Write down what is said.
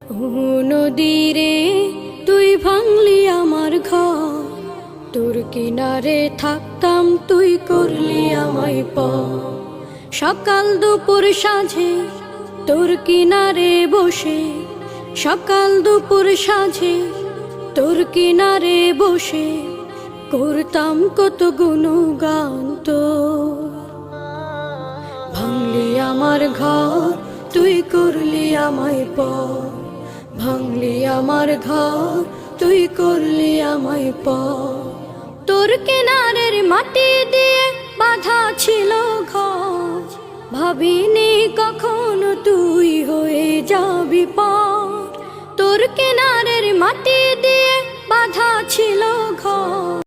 ও নদীরে তুই ভাঙলি আমার ঘর, তোর কিনারে থাকতাম তুই করলি আমায় পর। সকাল দুপুর সাঁঝে তোর কিনারে বসে, সকাল দুপুর সাঁঝে তোর কিনারে বসে করতাম কত গুণগান তোর। ভাঙলি আমার ঘর তুই করলি আমায় পর, ভাঙলি আমার ঘর তুই করলি আমায় পর। তোর কিনারের মাটি দিয়ে বাঁধা ছিল ঘর, ভাবিনি কখনো তুই হয়ে যাবি পার। তোর কিনারের মাটি দিয়ে বাঁধা ছিল ঘর।